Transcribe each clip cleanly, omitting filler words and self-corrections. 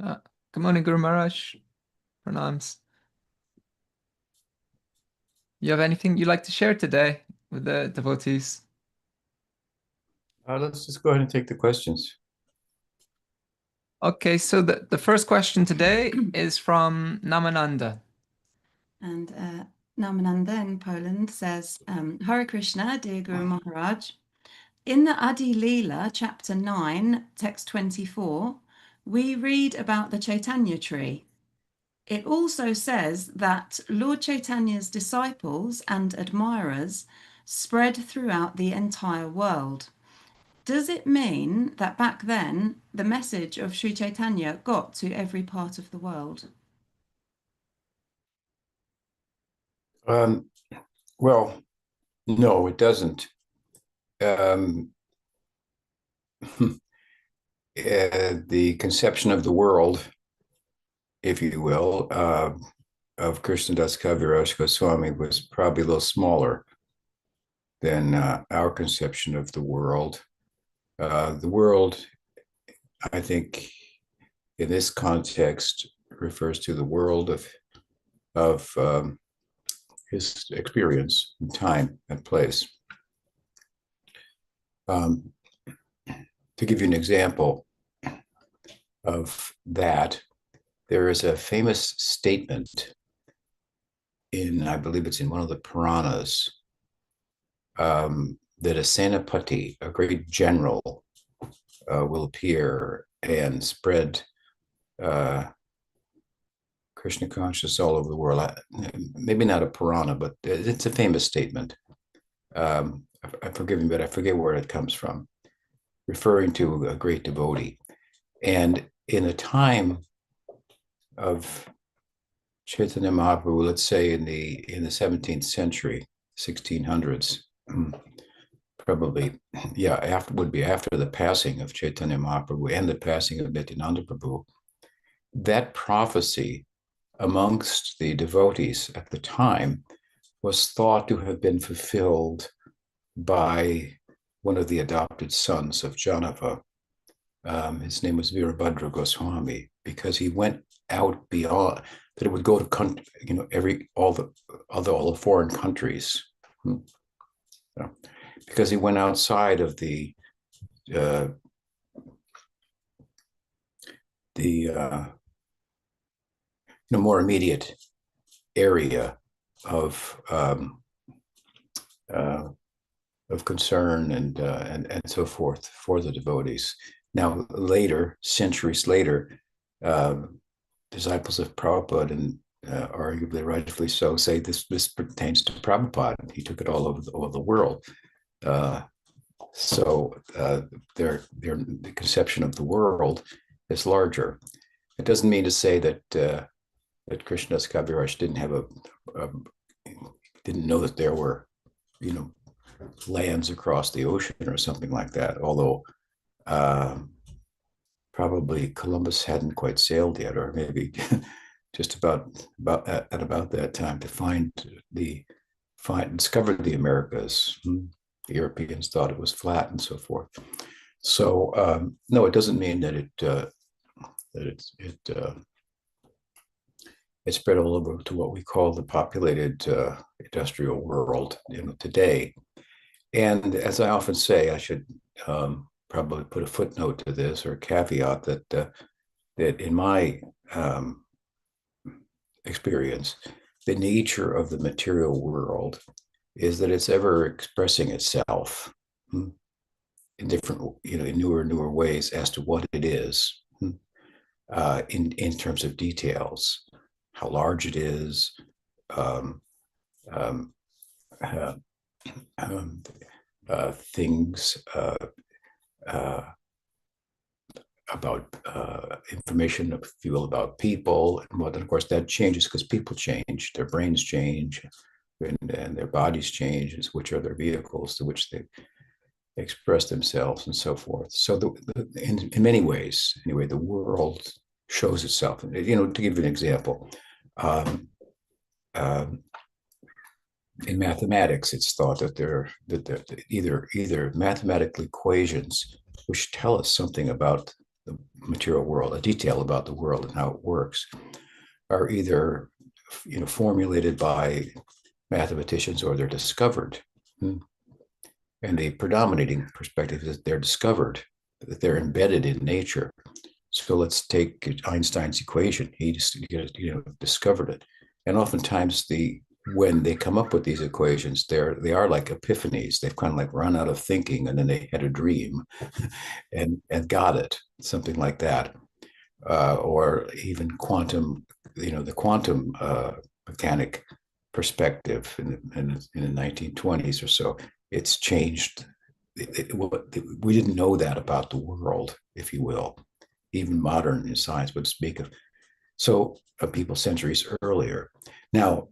Uh, Good morning, Guru Maharaj. Pranams. You have anything you'd like to share today with the devotees? Let's just go ahead and take the questions. Okay, so the first question today is from Namananda. And Namananda in Poland says, Hare Krishna, dear Guru Maharaj. In the Adi Lila, chapter 9, text 24, we read about the Chaitanya tree. It also says that Lord Chaitanya's disciples and admirers spread throughout the entire world. Does it mean that back then the message of Sri Chaitanya got to every part of the world? Um, well, no, it doesn't. Um, the conception of the world, if you will, of Krishnadas Kaviraj Goswami was probably a little smaller than our conception of the world, I think, in this context, refers to the world of his experience in time and place. To give you an example of that, there is a famous statement I believe it's in one of the Puranas, that a Senapati, a great general, will appear and spread Krishna consciousness all over the world. Maybe not a Purana, but it's a famous statement. I forgive me, but I forget where it comes from, referring to a great devotee. And in a time of Chaitanya Mahaprabhu, let's say in the 17th century, 1600s, probably, yeah, would be after the passing of Chaitanya Mahaprabhu and the passing of Nityananda Prabhu, that prophecy amongst the devotees at the time was thought to have been fulfilled by one of the adopted sons of Janava. His name was Virabhadra Goswami, because he went out beyond that. It would go to all the foreign countries, because he went outside of the more immediate area of concern and so forth for the devotees. Now, later, centuries later, disciples of Prabhupada, and arguably rightfully so, say this pertains to Prabhupada. He took it all over the world. So their the conception of the world is larger. It doesn't mean to say that Krishnadas Kaviraj didn't know that there were, lands across the ocean or something like that. Although probably Columbus hadn't quite sailed yet, or maybe just about that time to discover the Americas. The Europeans thought it was flat and so forth. So no, it doesn't mean that it spread all over to what we call the populated industrial world, today. And as I often say, I should probably put a footnote to this, or a caveat, that in my experience, the nature of the material world is that it's ever expressing itself in different, in newer ways as to what it is, in terms of details, how large it is, things about information, if you will, about people. And of course, that changes because people change, their brains change, and their bodies change, which are their vehicles to which they express themselves and so forth. So in many ways, anyway, the world shows itself. To give you an example, in mathematics, it's thought that there either mathematical equations which tell us something about the material world, a detail about the world and how it works, are either formulated by mathematicians or they're discovered. And the predominating perspective is that they're discovered, that they're embedded in nature. So let's take Einstein's equation. He just discovered it. And oftentimes when they come up with these equations, they are like epiphanies. They've kind of like run out of thinking, and then they had a dream and got it, something like that. Or even quantum, the quantum mechanic perspective in the 1920s or so. It's changed. We didn't know that about the world, if you will. Even modern science would speak of. So people centuries earlier. Now,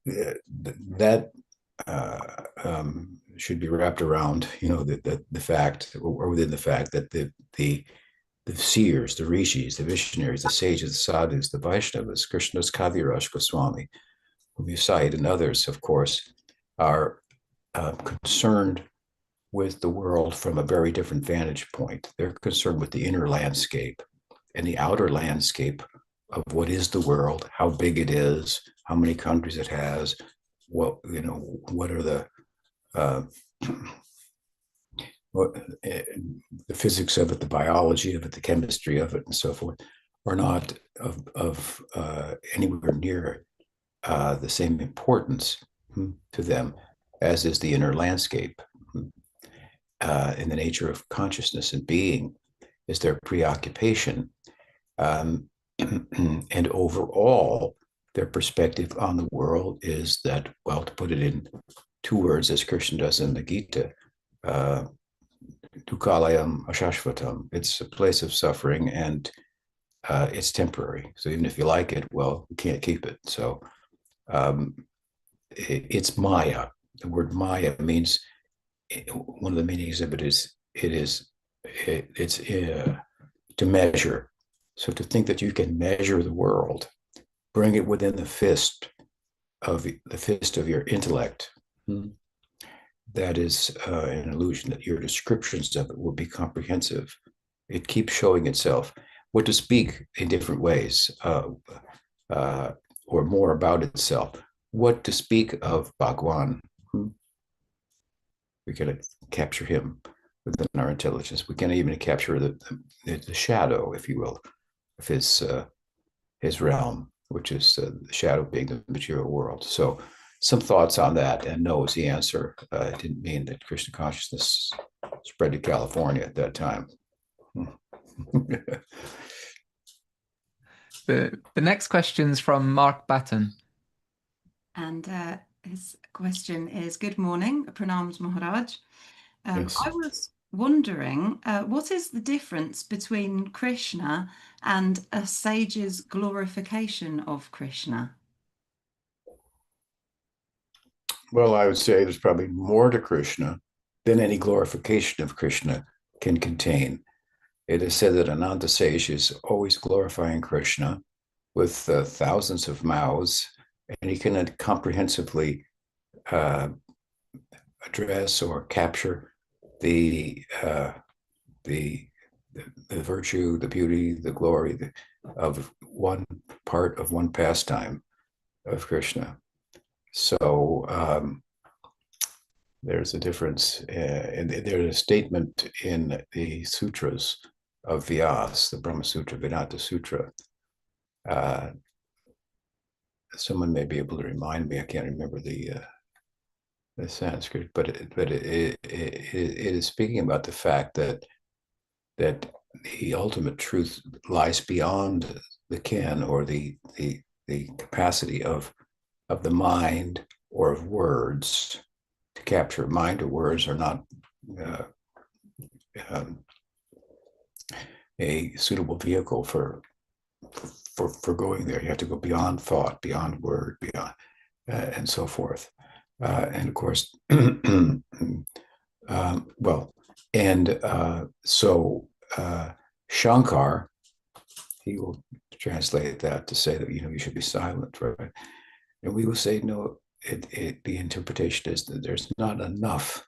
that should be wrapped around, the fact, or within the fact that the seers, the rishis, the visionaries, the sages, the sadhus, the Vaishnavas, Krishna's Kaviraj Goswami, whom you cite, and others, of course, are concerned with the world from a very different vantage point. They're concerned with the inner landscape and the outer landscape of what is the world, how big it is, how many countries it has, what are the physics of it, the biology of it, the chemistry of it, and so forth, are not of anywhere near the same importance to them as is the inner landscape. In the nature of consciousness and being is their preoccupation. And overall, their perspective on the world is that, well, to put it in 2 words, as Krishna does in the Gita, dukkhalayam ashashvatam. It's a place of suffering, and it's temporary. So even if you like it, well, you can't keep it. So it's Maya. The word Maya means, one of the meanings of it is it's to measure. So to think that you can measure the world, bring it within the fist of your intellect, that is an illusion. That your descriptions of it will be comprehensive. It keeps showing itself. What to speak in different ways, or more about itself. What to speak of Bhagwan. We can capture him within our intelligence. We can even capture the shadow, if you will, of his realm, which is the shadow being the material world. So some thoughts on that, and no is the answer. It didn't mean that Krishna consciousness spread to California at that time. The next question's from Mark Batten. And his question is, good morning, Pranams Maharaj. Yes. I was wondering, what is the difference between Krishna and a sage's glorification of Krishna? Well, I would say there's probably more to Krishna than any glorification of Krishna can contain. It is said that Ananta Sage is always glorifying Krishna with thousands of mouths, and he can comprehensively address or capture the virtue, the beauty, the glory of one part of one pastime of Krishna. So there's a difference, and there's a statement in the sutras of Vyas, the Brahma Sutra, Vedanta Sutra. Someone may be able to remind me. I can't remember the Sanskrit, but it is speaking about the fact that the ultimate truth lies beyond the ken or the capacity of the mind or of words to capture. Mind or words are not a suitable vehicle for going there. You have to go beyond thought, beyond word, beyond and so forth. And of course, so Shankar, he will translate that to say that you should be silent, right? And we will say no. The interpretation is that there's not enough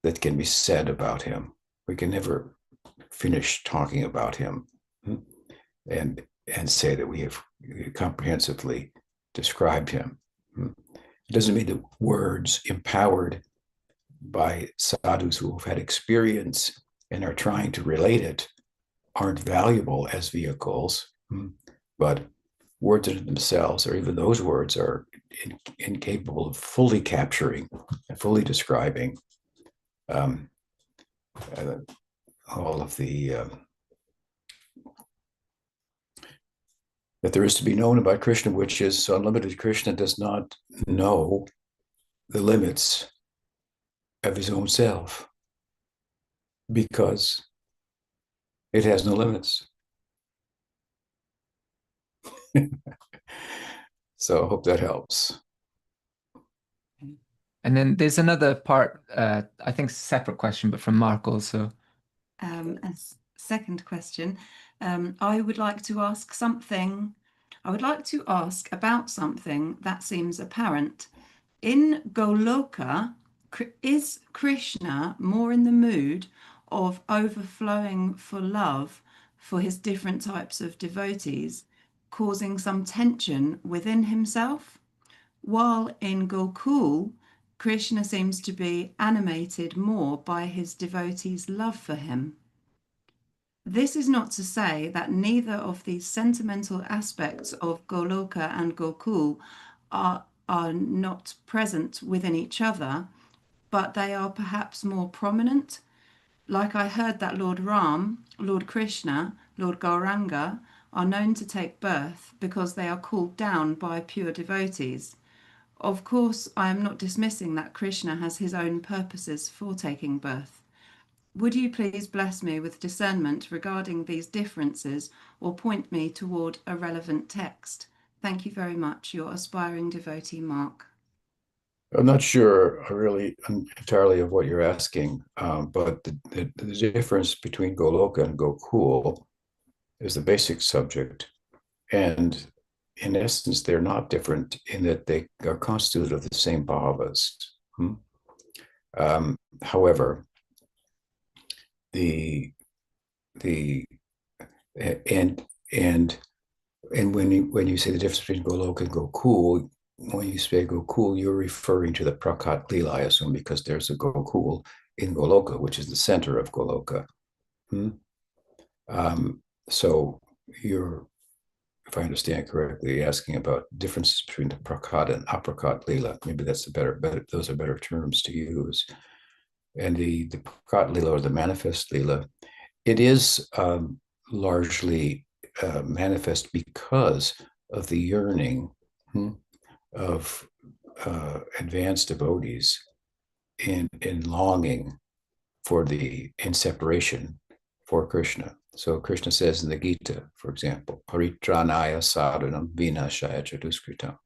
that can be said about him. We can never finish talking about him and say that we have comprehensively described him. It doesn't mean that words empowered by sadhus who have had experience and are trying to relate it aren't valuable as vehicles, but words in themselves, or even those words, are incapable of fully capturing and fully describing all of the that there is to be known about Krishna, which is unlimited. Krishna does not know the limits of his own self because it has no limits. So I hope that helps. And then there's another part, I think separate question, but from Mark also. A second question. I would like to ask about something that seems apparent. In Goloka, is Krishna more in the mood of overflowing for love for his different types of devotees, causing some tension within himself? While in Gokul, Krishna seems to be animated more by his devotees' love for him. This is not to say that neither of these sentimental aspects of Goloka and Gokul are not present within each other, but they are perhaps more prominent. Like I heard that Lord Ram, Lord Krishna, Lord Gauranga are known to take birth because they are called down by pure devotees. Of course, I am not dismissing that Krishna has his own purposes for taking birth. Would you please bless me with discernment regarding these differences or point me toward a relevant text? Thank you very much, your aspiring devotee, Mark. I'm not sure really entirely of what you're asking, but the difference between Goloka and Gokul is the basic subject. And in essence, they're not different in that they are constituted of the same bhavas. However, and when you say the difference between Goloka and Gokul, when you say Gokul, you're referring to the Prakat Lila, I assume, because there's a Gokul in Goloka, which is the center of Goloka. So you're, if I understand correctly, asking about differences between the Prakat and Aprakat Lila. Maybe that's better. Those are better terms to use. And the Prakat Lila, or the manifest Lila, it is largely manifest because of the yearning of advanced devotees in longing in separation for Krishna. So Krishna says in the Gita, for example, Paritranaya sadhanam vinashaya chaduskritam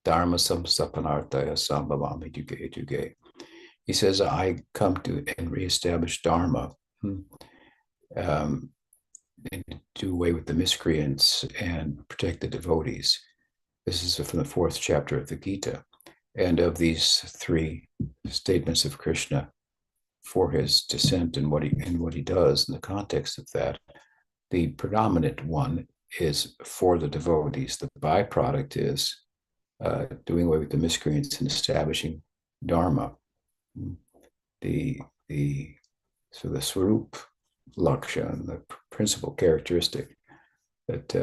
dharma samstapanartaya sambhavami yuge yuge. He says, I come to and reestablish dharma, and do away with the miscreants and protect the devotees. This is from the 4th chapter of the Gita. And of these 3 statements of Krishna for his descent and what he does in the context of that, the predominant one is for the devotees. The byproduct is doing away with the miscreants and establishing dharma. The Swarup Lakshan, the principal characteristic that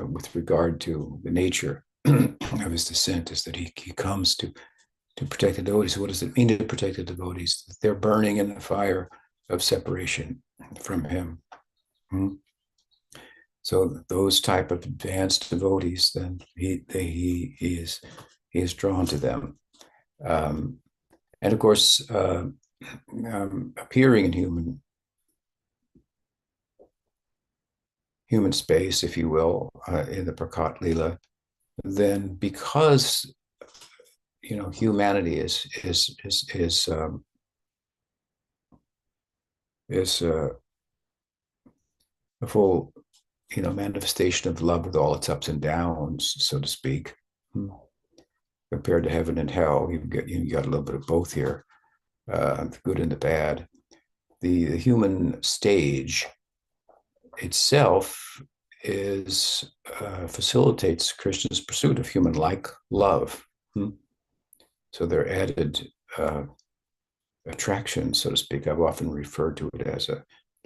with regard to the nature of his descent, is that he comes to protect the devotees. So what does it mean to protect the devotees? They're burning in the fire of separation from him. So those type of advanced devotees, then he is drawn to them. And of course, appearing in human space, if you will, in the Prakat Lila, then because humanity is a full manifestation of love with all its ups and downs, so to speak. Compared to heaven and hell, you got a little bit of both here, the good and the bad. the human stage itself is facilitates Krishna's pursuit of human-like love. So they're added attraction, so to speak. I've often referred to it as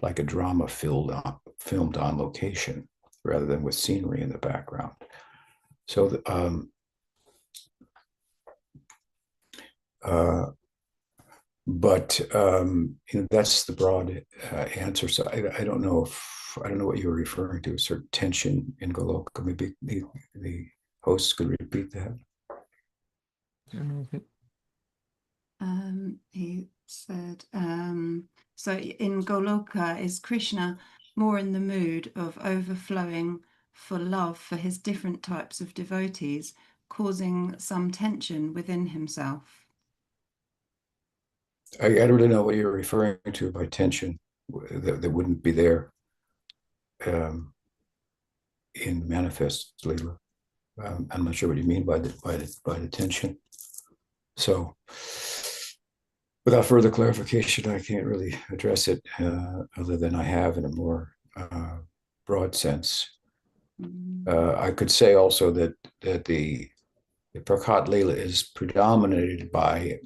like a drama filmed on location rather than with scenery in the background. So that's the broad answer. So I don't know what you were referring to, a certain tension in Goloka. Maybe the hosts could repeat that. He said, so in Goloka, is Krishna more in the mood of overflowing for love for his different types of devotees, causing some tension within himself? I don't really know what you're referring to by tension that wouldn't be there in manifest Lila. I'm not sure what you mean by the tension. So, without further clarification, I can't really address it other than I have in a more broad sense. I could say also that the Prakat Lila is predominated by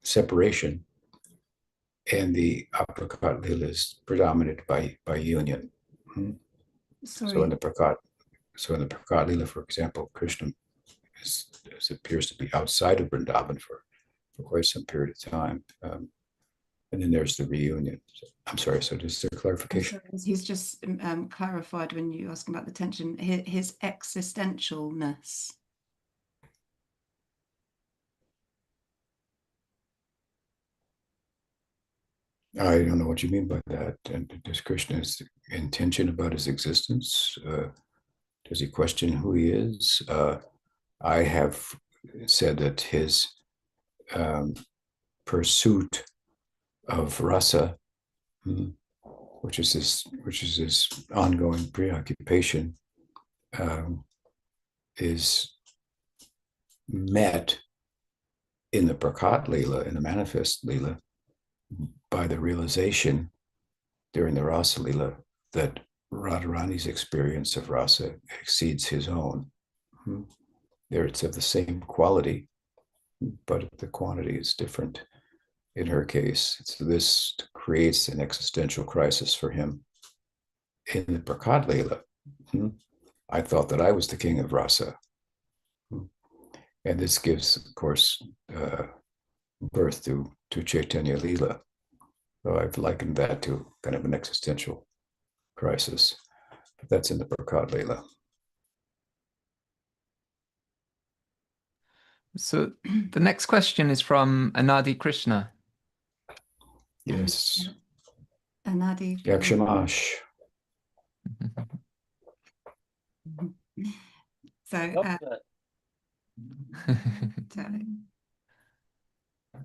separation, and the Aprakat Lila is predominated by union. So in the Prakat Lila, for example, Krishna appears to be outside of Vrindavan for quite some period of time. And then there's the reunion. I'm sorry, so just a clarification. He's just clarified when you ask about the tension, his existentialness. I don't know what you mean by that. And does Krishna's intention about his existence? Does he question who he is? I have said that his pursuit of rasa, which is his ongoing preoccupation, is met in the Prakat Lila, in the manifest Lila, by the realization during the Rasa Lila that Radharani's experience of rasa exceeds his own. There it's of the same quality, but the quantity is different in her case. So this creates an existential crisis for him. In the Prakat Lila, I thought that I was the king of rasa. And this gives, of course, birth to Chaitanya Lila. So I've likened that to kind of an existential crisis. But that's in the Prakat Lila. So the next question is from Anadi Krishna. Yes. Anadi. Yakshamash. So,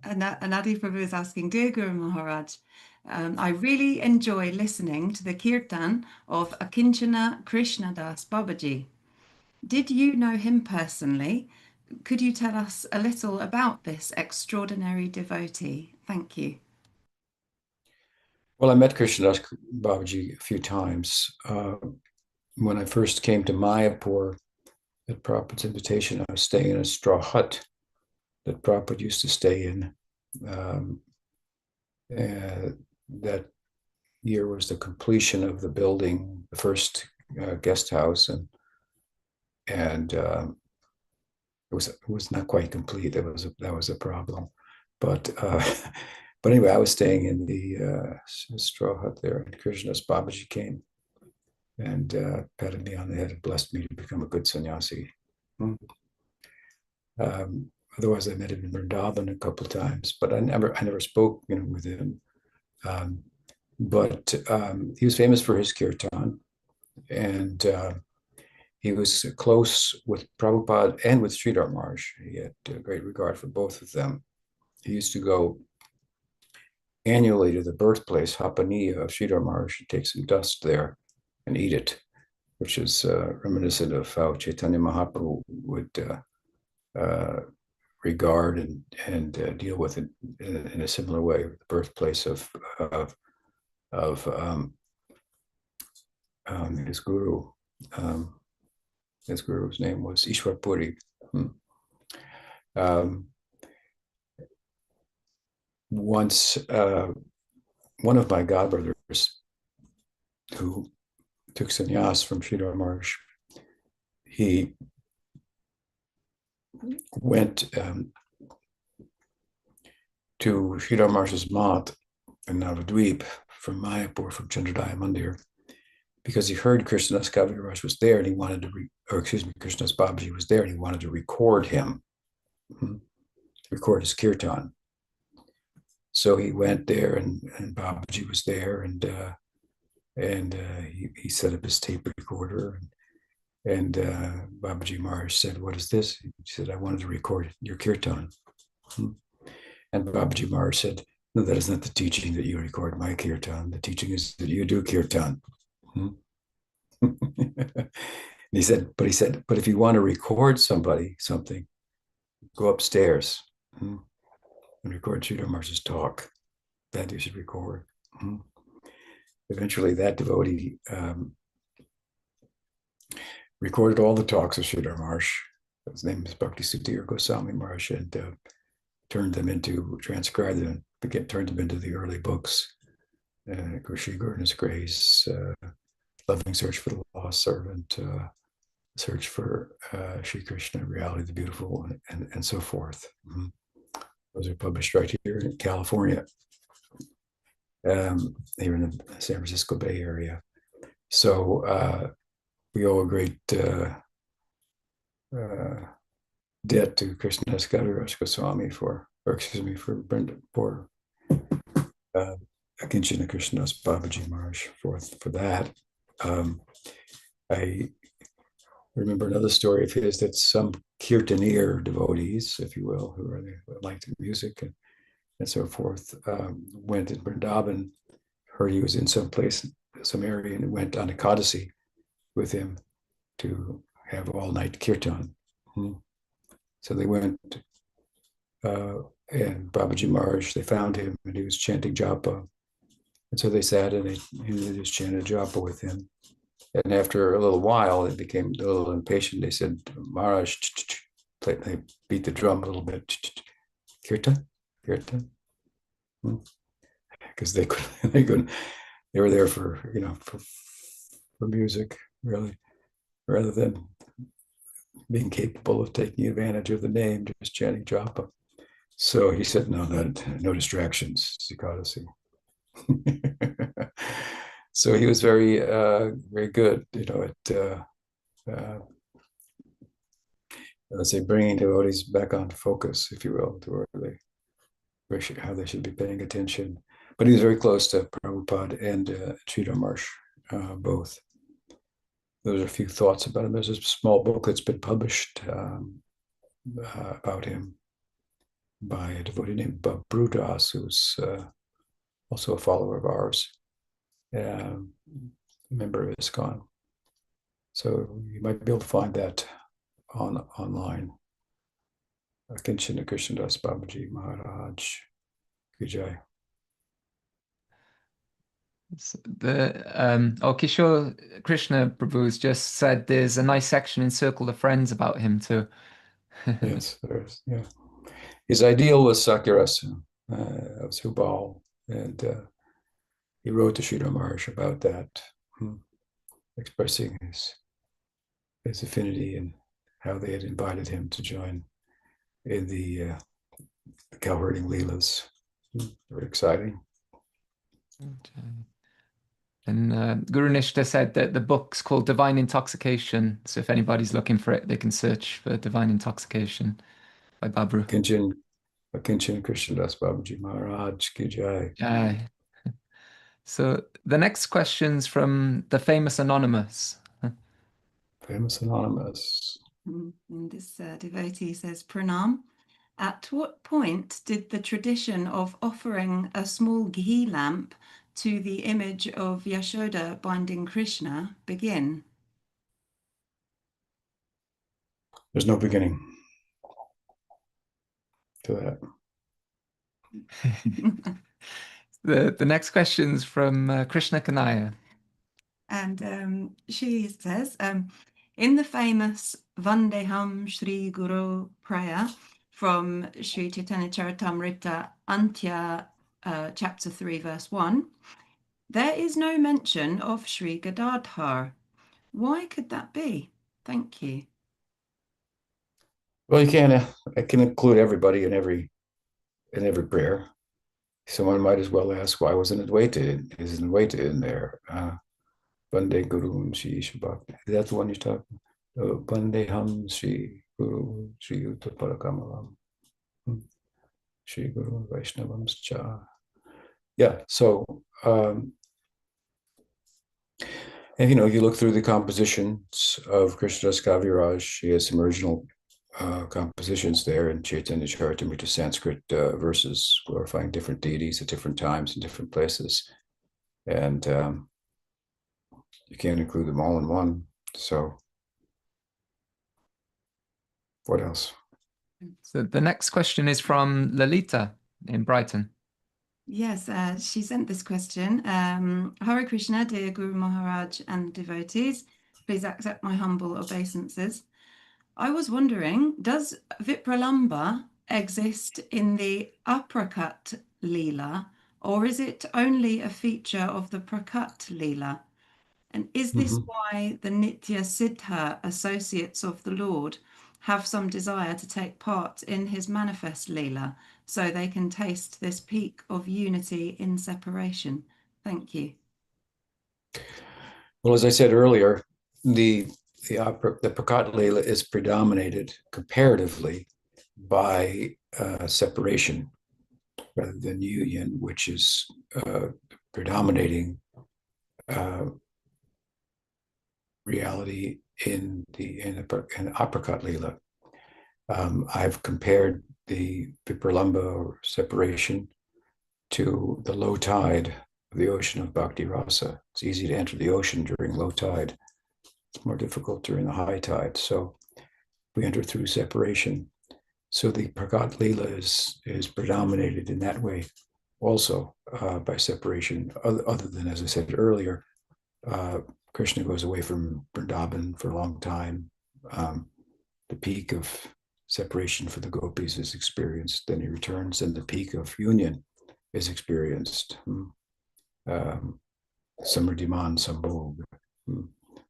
Anadi Prabhu is asking, Dear Guru Maharaj, I really enjoy listening to the kirtan of Akincana Krishna Das Babaji. Did you know him personally? Could you tell us a little about this extraordinary devotee? Thank you. Well, I met Krishna Das Babaji a few times. When I first came to Mayapur at Prabhupada's invitation, I was staying in a straw hut that Prabhupada used to stay in. That year was the completion of the building, the first guest house, and it was not quite complete. That was a problem, but anyway, I was staying in the straw hut there, and Krishnadas Babaji came and patted me on the head and blessed me to become a good sannyasi. Otherwise, I met him in Vrindavan a couple of times, but I never spoke, with him. But he was famous for his kirtan, and he was close with Prabhupada and with Sridhar Maharshi. He had great regard for both of them. He used to go annually to the birthplace, Hapaniya, of Sridhar Maharshi, take some dust there and eat it, which is reminiscent of how Chaitanya Mahaprabhu would regard and deal with it in a similar way. The birthplace of his guru. His guru's name was Ishwar Puri. Once, one of my godbrothers who took sannyas from Sridhar Maharshi, he went to Sridhar Maharshi's mat in Navadvip from Mayapur, from Chandrodaya Mandir, because he heard Krishnadas Kaviraj was there and he wanted to, Krishnadas Babaji was there and he wanted to record him, record his kirtan. So he went there and Babaji was there and he set up his tape recorder and Babaji Maharaj said, "What is this?" He said, "I wanted to record your kirtan." And Babaji Maharaj said, "No, that is not the teaching that you record my kirtan. The teaching is that you do kirtan." He said, but if you want to record something, go upstairs and record Sridhar Maharaj's talk. That you should record. Eventually, that devotee recorded all the talks of Sridhar Maharaj. His name is Bhakti Sudhir Goswami Maharaj, and transcribed them, turned them into the early books. Sri Goodness Grace, Loving Search for the Lost Servant, Search for Sri Krishna, Reality the Beautiful, and so forth. Those are published right here in California, here in the San Francisco Bay Area. So we owe a great debt to Krishnadas Kaviraj Goswami for Akincana Krishnadas Babaji Maharaj for that. I remember another story of his that some kirtaneer devotees, if you will, who liked music and so forth, went in Vrindavan, heard he was in some area, and went on Ekadasi with him to have all-night kirtan. So they went, and Babaji Maharaj, they found him, and he was chanting japa. And so they sat and they just chanted japa with him. And after a little while, they became a little impatient. They said, "Maharaj," they beat the drum a little bit. Kirtan, because they couldn't. They were there for music, really, rather than being capable of taking advantage of the name, just chanting japa. So he said, "No distractions, Ekadasi." So he was very, very good, at let's say, bringing devotees back onto focus, if you will, to how they should be paying attention. But he was very close to Prabhupada and Sridhar Maharshi, both. Those are a few thoughts about him. There's a small book that's been published about him by a devotee named Babru Das, who's also a follower of ours, a member of ISKCON. So you might be able to find that online. Akincana Krishnadas Babaji Maharaj Ki Jai. Kishore Krishna Prabhu's just said there's a nice section in Circle of Friends about him too. Yes, there is. Yeah, his ideal was Sakirasa of Subal, and he wrote to Sridhar Maharaj about that, expressing his affinity and how they had invited him to join in the cow herding Lilas. Very exciting. Okay. And Guru Nishta said that the book's called Divine Intoxication. So if anybody's looking for it, they can search for Divine Intoxication by Babru. Akincana Krishnadas Babaji Maharaj Ki Jai. So the next question's from the famous Anonymous. Famous Anonymous. And this devotee says, Pranam, at what point did the tradition of offering a small ghee lamp to the image of Yashoda binding Krishna begin? There's no beginning. to that. The next question's from Krishna Kanaya. And she says, in the famous Vandeham Shri Guru prayer from Sri Caitanya-caritamrta, Antya, chapter 3, verse 1, there is no mention of Sri Gadadhara. Why could that be? Thank you. Well, you can't. I can include everybody in every prayer. Someone might as well ask, why wasn't isn't Advaita in there? Bande Guru Shri Shabbat. That's the one you're talking about. Bande Ham Shri Guru Shri Uttapara Shri Guru Vaishnavam Cha. Yeah, so and you look through the compositions of Krishnadas Kaviraj. He has some original compositions there in Chaitanya-caritamrta Sanskrit verses glorifying different deities at different times in different places. And you can't include them all in one. So what else? So the next question is from Lalita in Brighton. Yes, she sent this question. Hare Krishna, dear Guru Maharaj and devotees, please accept my humble obeisances. I was wondering, does Vipralamba exist in the Aprakat Lila, or is it only a feature of the Prakat Lila? And is this why the Nitya Siddha associates of the Lord have some desire to take part in his manifest Lila, so they can taste this peak of unity in separation? Thank you. Well, as I said earlier, the Prakat Lila is predominated comparatively by separation rather than union, which is predominating reality in the Aprakat Lila. I've compared the Vipralamba or separation to the low tide of the ocean of Bhakti Rasa. It's easy to enter the ocean during low tide. It's more difficult during the high tide. So we enter through separation. So the Prakat Lila is predominated in that way also by separation, other than, as I said earlier, Krishna goes away from Vrindavan for a long time. The peak of separation for the gopis is experienced. Then he returns, and the peak of union is experienced. Samriddhiman Sambhog.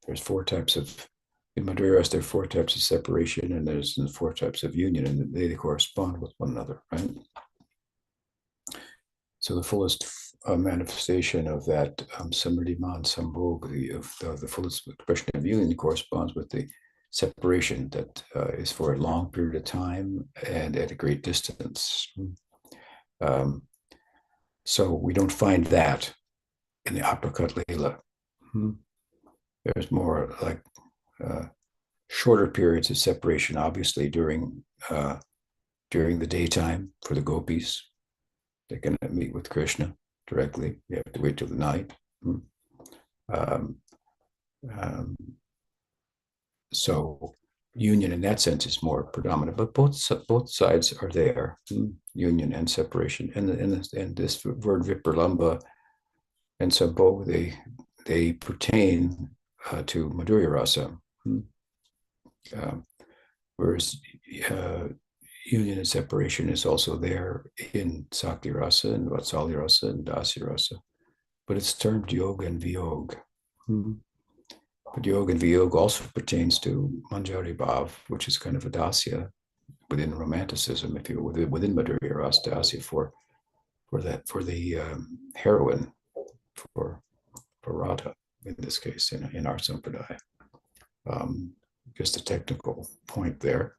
There's four types of, in Madhuras, there are four types of separation, and there's four types of union, and they correspond with one another, right? So the fullest manifestation of that Samriddhiman Sambhog, the fullest expression of union, corresponds with the separation that is for a long period of time and at a great distance. So we don't find that in the Aprakat Lila. There's more like shorter periods of separation, obviously during the daytime for the gopis. They can meet with Krishna directly. You have to wait till the night. So union in that sense is more predominant, but both sides are there, union and separation. And this word Vipralamba and Sambhog, they pertain to Madhurya Rasa, whereas union and separation is also there in Sakti Rasa and Vatsalya Rasa and Dasya Rasa, but it's termed Yoga and Viyog. But Yoga and Viyog also pertains to Manjari Bhav, which is kind of a Dasya within romanticism, if you will, within Madhurya Rasa, Dasya for the heroine, for Radha in this case, in our Sampradaya. Just a technical point there.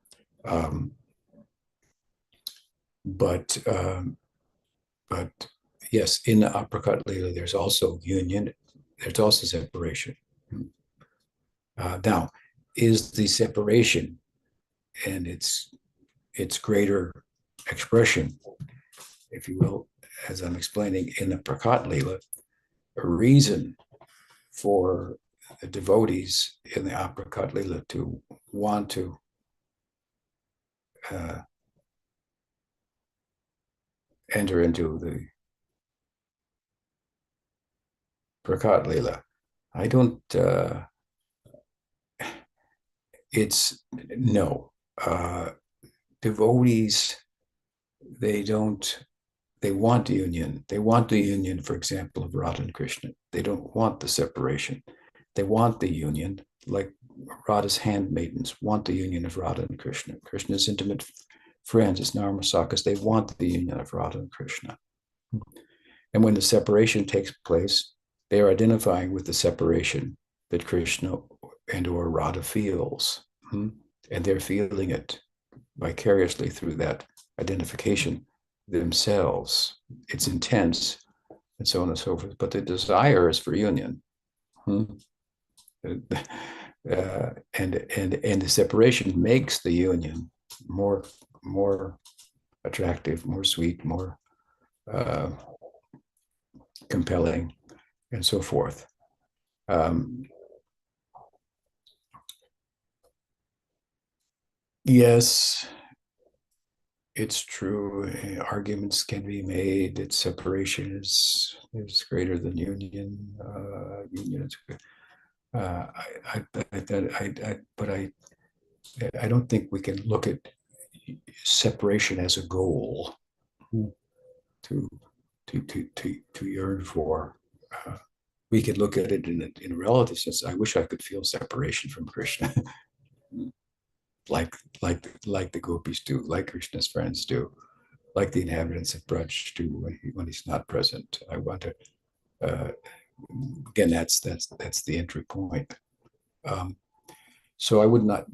But yes, in the Aprakat Lila, there's also union, there's also separation. Now, is the separation and its greater expression, if you will, as I'm explaining in the Prakat Lila, a reason for the devotees in the Aprakat Lila to want to enter into the Prakat Lila. I don't, it's no. Devotees, they want the union. They want the union, for example, of Radha and Krishna. They don't want the separation. They want the union, like Radha's handmaidens want the union of Radha and Krishna. Krishna's intimate friends, his Narmasakas, they want the union of Radha and Krishna. And when the separation takes place, they are identifying with the separation that Krishna and or Radha feels. And they're feeling it vicariously through that identification themselves. It's intense and so on and so forth. But the desire is for union. And the separation makes the union more attractive, more sweet, more compelling, and so forth. Yes, it's true. Arguments can be made that separation is greater than union. Union is good. But I don't think we can look at separation as a goal to yearn for. We could look at it in a relative sense. I wish I could feel separation from Krishna, like the gopis do, like Krishna's friends do, like the inhabitants of Braj do when he's not present. I want to. Again, that's the entry point. So I would not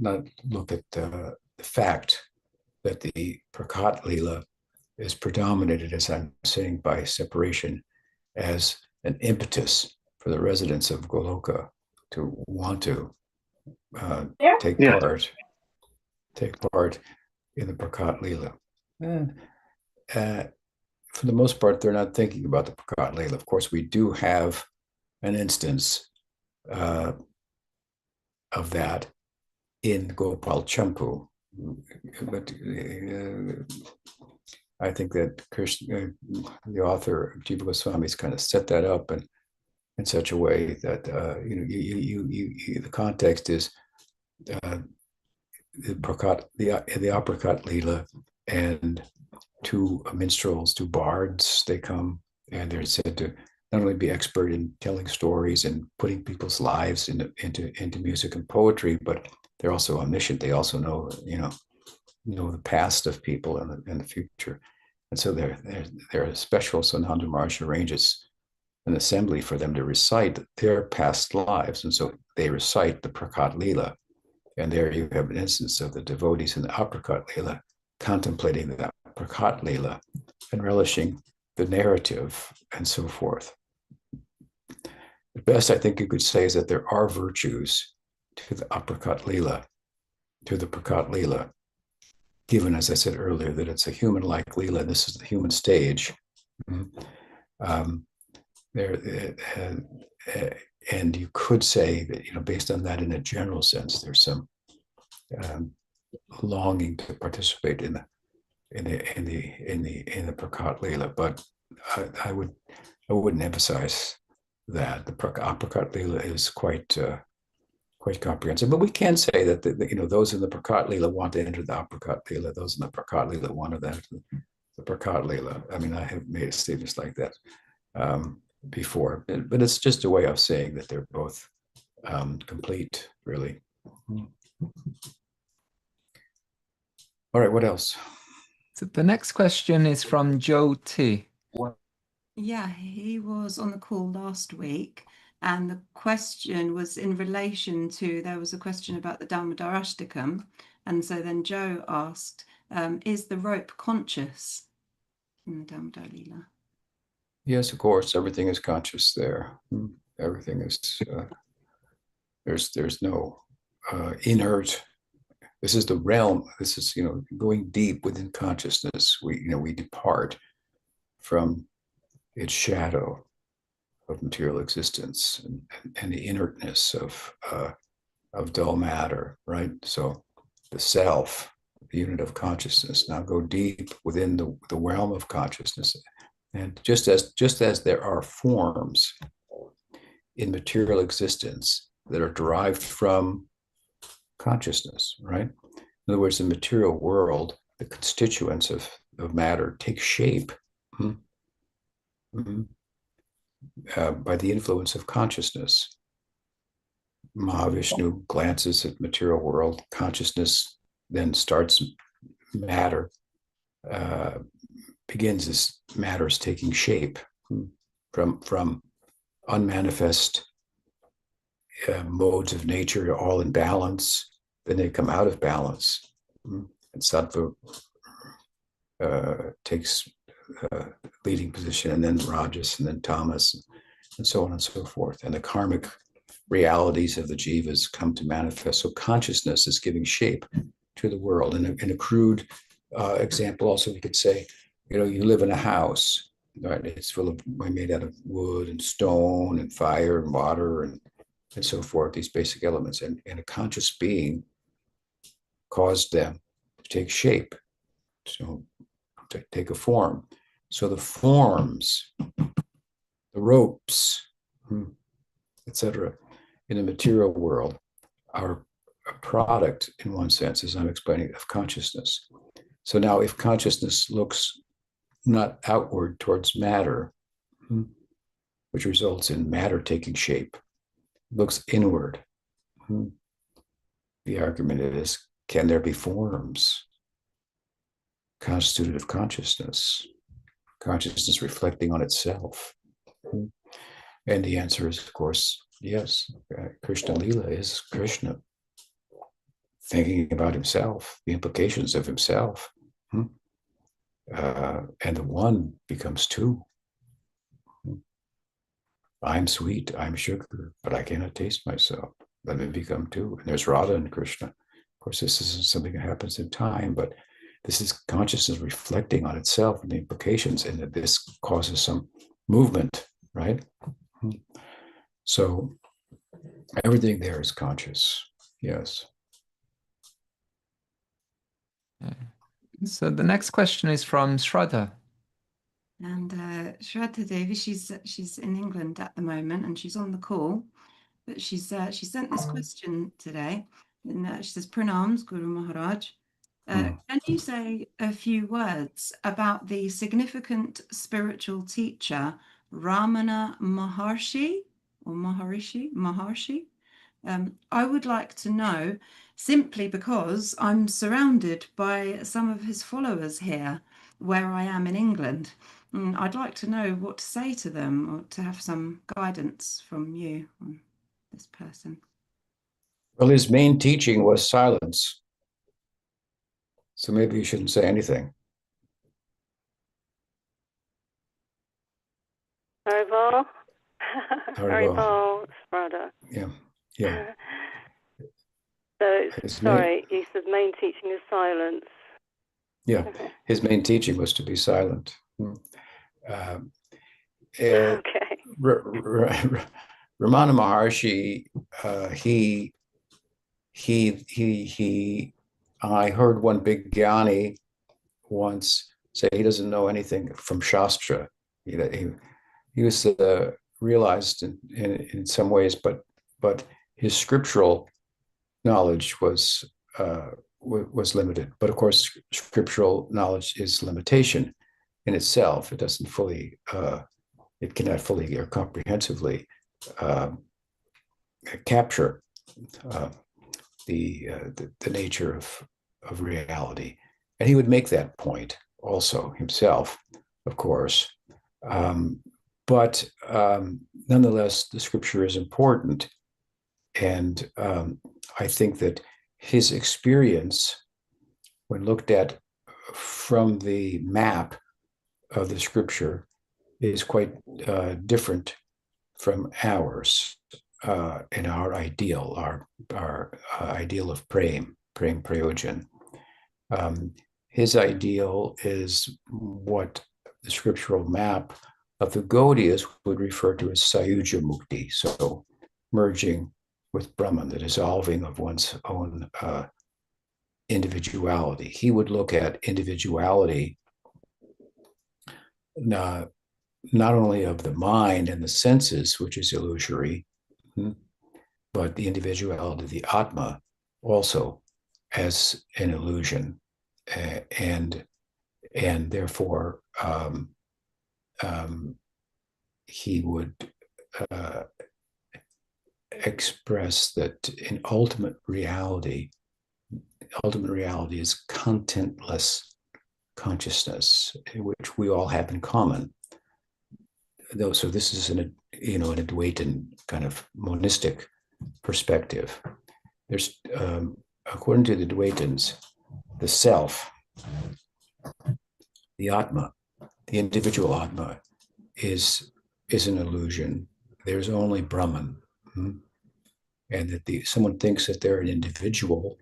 look at the fact that the Prakat Lila is predominated, as I'm saying, by separation as an impetus for the residents of Goloka to want to take part in the Prakat Lila. For the most part, they're not thinking about the Prakat Lila. Of course, we do have an instance of that in Gopal Champu, but I think that Krishna, the author of Jiva Goswami, has kind of set that up in such a way that the context is the Aprakat Lila, and two minstrels, two bards, they come and they're said to not only be expert in telling stories and putting people's lives into music and poetry, but they're also omniscient. They also know the past of people and the future, and so they're special. So Nanda Maharshi arranges an assembly for them to recite their past lives, and so they recite the Prakat Lila, and there you have an instance of the devotees in the Aprakat Lila contemplating that Prakat Lila and relishing the narrative and so forth. The best I think you could say is that there are virtues to the Aprakat Lila, to the Prakat Lila, given, as I said earlier, that it's a human-like Lila. This is the human stage. And you could say that, based on that, in a general sense, there's some longing to participate in the Prakat Lila, but I wouldn't emphasize that. The Aprakat Lila is quite comprehensive, but we can say that those in the Prakat Lila want to enter the Aprakat Lila. Those in the Prakat Lila want to enter the Prakat Lila. I mean, I have made statements like that before, but it's just a way of saying that they're both complete, really. All right, what else? So the next question is from Joe T. Yeah, he was on the call last week, and the question was in relation to, there was a question about the Damodarashtakam, and so then Joe asked, is the rope conscious in the Damodar Lila? Yes, of course, everything is conscious there. Everything is, there's no inert. This is the realm. This is, going deep within consciousness. We depart from its shadow of material existence and the inertness of dull matter, right? So the self, the unit of consciousness. Now go deep within the realm of consciousness. And just as there are forms in material existence that are derived from consciousness, right? In other words, the material world, the constituents of matter take shape by the influence of consciousness. Mahavishnu glances at material world, consciousness then starts matter, begins as matter is taking shape from unmanifest modes of nature, all in balance. Then they come out of balance. And sattva takes leading position, and then rajas, and then tamas, and so on and so forth. And the karmic realities of the jivas come to manifest. So consciousness is giving shape to the world. And in a crude example, also we could say, you live in a house, right? It's made out of wood and stone and fire and water and so forth, these basic elements. And a conscious being caused them to take shape, so to take a form. So the forms, the ropes, etc., in the material world are a product, in one sense, as I'm explaining, of consciousness. So now if consciousness looks not outward towards matter, which results in matter taking shape, looks inward, the argument is, can there be forms constituted of consciousness reflecting on itself? And the answer is, of course, yes. Krishna Lila is Krishna thinking about himself, the implications of himself. And the one becomes two. I'm sweet, I'm sugar, but I cannot taste myself. Let me become two. And there's Radha and Krishna. Of course, this isn't something that happens in time, but this is consciousness reflecting on itself and the implications, and that this causes some movement, right? So everything there is conscious, yes. So the next question is from Shraddha. And Shraddha Devi, she's in England at the moment, and she's on the call, but she sent this question today, and she says, "Pranams, Guru Maharaj. Can you say a few words about the significant spiritual teacher Ramana Maharshi or Maharshi? I would like to know, simply because I'm surrounded by some of his followers here where I am in England. I'd like to know what to say to them, or to have some guidance from you on this person." Well, his main teaching was silence. So maybe you shouldn't say anything. Haribol. Haribol, Radha. Yeah. So, sorry, you said main teaching is silence. Yeah, his main teaching was to be silent. Okay. Ramana Maharshi, I heard one big jnani once say he doesn't know anything from Shastra. He was realized in some ways, but his scriptural knowledge was limited. But of course, scriptural knowledge is limitation in itself. It doesn't fully, it cannot fully or comprehensively capture the nature of reality. And he would make that point also himself, of course. But nonetheless, the scripture is important. And I think that his experience, when looked at from the map of the scripture, is quite different from ours and our ideal, our ideal of prem prayojan. His ideal is what the scriptural map of the Gaudiyas would refer to as Sayuja Mukti, so merging with Brahman, the dissolving of one's own individuality. He would look at individuality not only of the mind and the senses, which is illusory, but the individuality of the Atma also as an illusion, and therefore he would express that in ultimate reality is contentless consciousness, which we all have in common. Though, so this is in a Advaitin kind of monistic perspective. There's according to the Advaitins, the self, the Atma, the individual Atma, is an illusion. There's only Brahman, and that someone thinks that they're an individual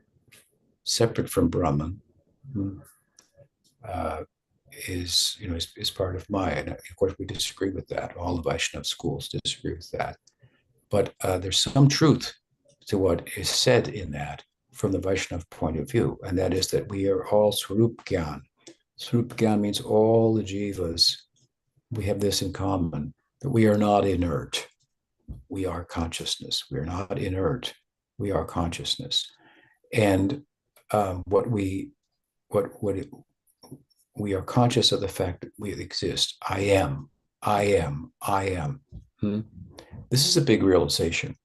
separate from Brahman, is part of Maya. And of course, we disagree with that. All the Vaishnava schools disagree with that. But there's some truth to what is said in that from the Vaishnava point of view, and that is that we are all Swarup Gyan. Swarup Gyan means all the jivas. We have this in common, that we are not inert. We are consciousness. We are not inert. We are consciousness. And we are conscious of the fact that we exist. I am. This is a big realization.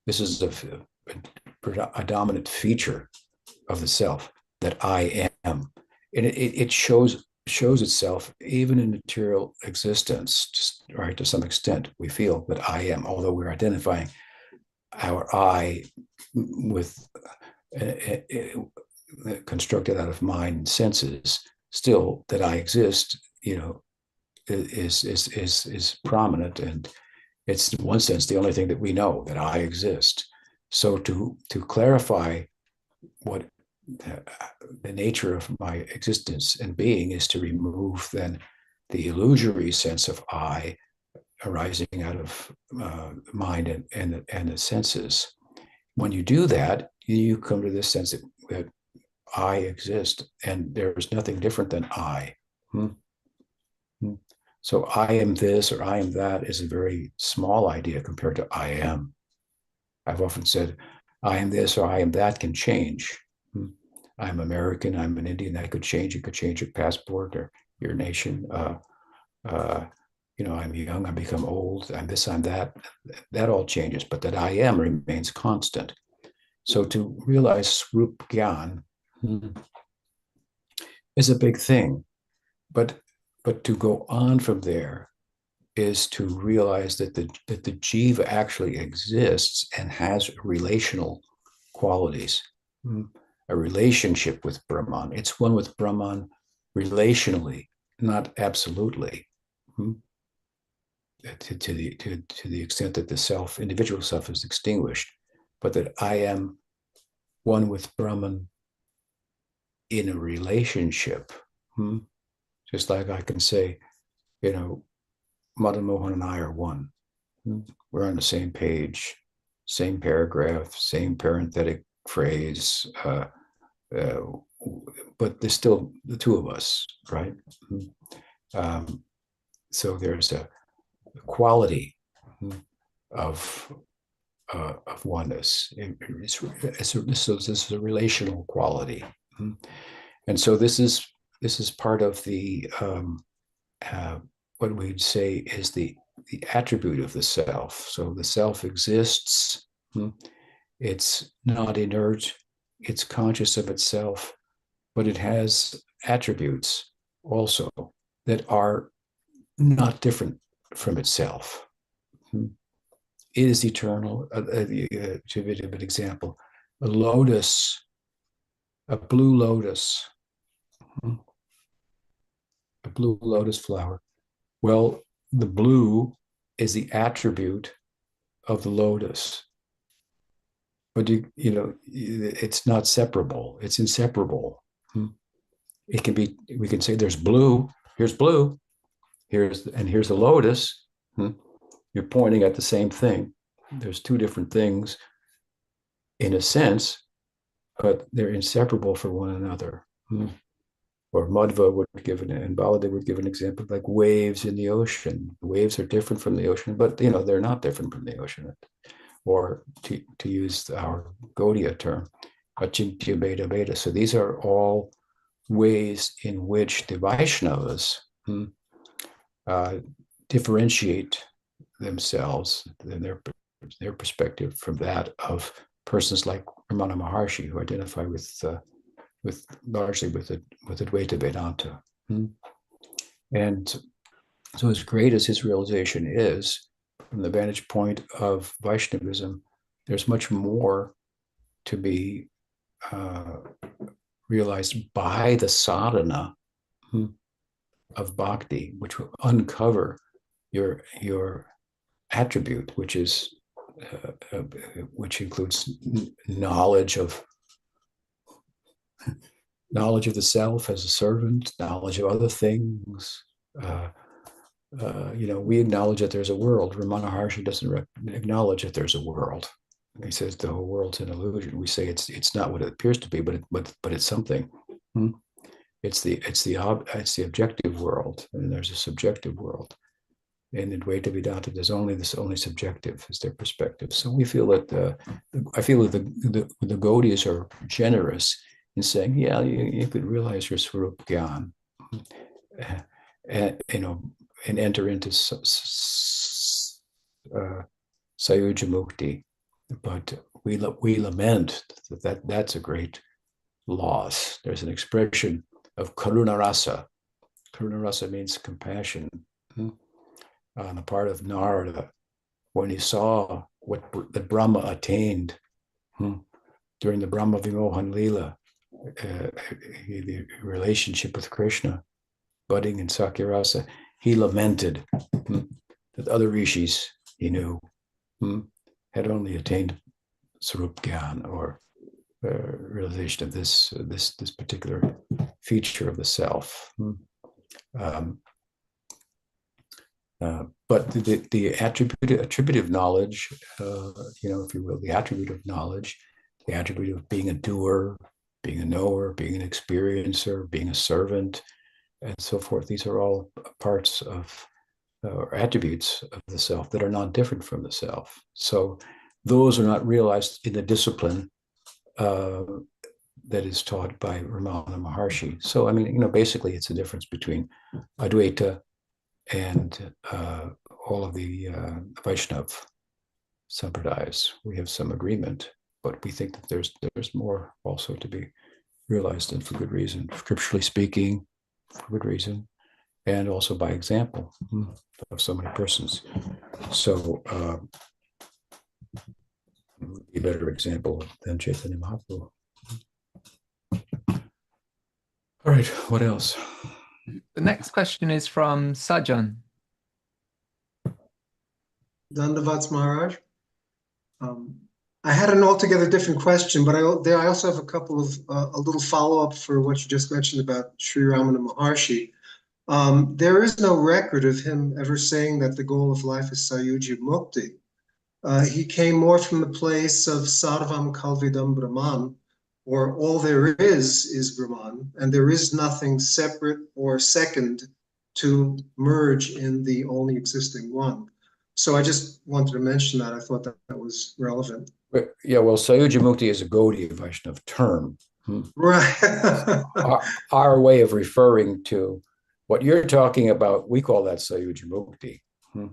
This is a dominant feature of the self, that I am. And it shows itself even in material existence, right? To some extent, we feel that I am, although we're identifying our I with constructed out of mind and senses. Still, that I exist, is prominent, and it's in one sense the only thing that we know, that I exist. So to clarify what the nature of my existence and being is to remove then the illusory sense of I arising out of mind and the senses. When you do that, you come to this sense that I exist, and there's nothing different than I. So I am this or I am that is a very small idea compared to I am. I've often said, I am this or I am that can change. I'm American, I'm an Indian, that could change. It could change your passport or your nation. I'm young, I become old, I'm this, I'm that. That all changes, but that I am remains constant. So to realize Swarup Gyan is a big thing. But to go on from there is to realize that the jiva actually exists and has relational qualities, a relationship with Brahman. It's one with Brahman relationally, not absolutely, to the extent that the individual self is extinguished, but that I am one with Brahman in a relationship. Just like I can say, Madan Mohan and I are one. We're on the same page, same paragraph, same parenthetic phrase, but there's still the two of us, right? So there's a quality of oneness. This is a relational quality, and so this is part of the what we'd say is the attribute of the self. So the self exists. It's not inert. It's conscious of itself, but it has attributes also that are not different from itself. It is eternal. To give an example, a blue lotus flower. Well, the blue is the attribute of the lotus, but it's not separable. It's inseparable. It can be. We can say there's blue. Here's blue. Here's the lotus. You're pointing at the same thing. There's two different things, in a sense, but they're inseparable from one another. Or Madhva would give and Baladev would give an example like waves in the ocean. The waves are different from the ocean, but they're not different from the ocean. Or to use our Gaudiya term, Achintya Beda Beda. So these are all ways in which the Vaishnavas differentiate themselves and their perspective from that of persons like Ramana Maharshi, who identify largely with Advaita Vedanta. And so as great as his realization is, from the vantage point of Vaishnavism, there's much more to be realized by the sadhana of bhakti, which will uncover your attribute, which includes knowledge of the self as a servant, knowledge of other things. We acknowledge that there's a world. Ramana Maharshi doesn't acknowledge that there's a world. He says the whole world's an illusion. We say it's not what it appears to be, but it's something. It's the objective world, and there's a subjective world. In Advaita Vedanta, there's only subjective is their perspective. So we feel that I feel that the Gaudiyas are generous in saying, yeah, you could realize your Swarup Gyan, and enter into Sayuja Mukti. But we lament that's a great loss. There's an expression of Karuna Rasa. Karuna Rasa means compassion. On the part of Narada, when he saw that Brahma attained during the Brahma Vimohan Lila, the relationship with Krishna, budding in Sakyarasa, he lamented that other rishis he knew had only attained Sarup Gyan, or realization of this particular feature of the self. But the attributive knowledge, if you will, the attribute of knowledge, the attribute of being a doer, being a knower, being an experiencer, being a servant, and so forth. These are all parts of or attributes of the self that are not different from the self. So those are not realized in the discipline that is taught by Ramana Maharshi. So, basically it's a difference between Advaita and all of the Vaishnav sampradayas. We have some agreement, but we think that there's more also to be realized, and for good reason, scripturally speaking, for good reason, and also by example of so many persons. So a better example than Chaitanya Mahaprabhu. All right, what else? The next question is from Sajan. Dandavats Maharaj. I had an altogether different question, but I also have a couple of a little follow-up for what you just mentioned about Sri Ramana Maharshi. There is no record of him ever saying that the goal of life is Sayuji Mukti. He came more from the place of Sarvam Kalvidam Brahman, or all there is Brahman, and there is nothing separate or second to merge in the only existing one. So I just wanted to mention that. I thought that was relevant. Yeah, well, Sayuja Mukti is a Gaudiya Vaishnava term. Right. Our way of referring to what you're talking about, we call that Sayuja Mukti.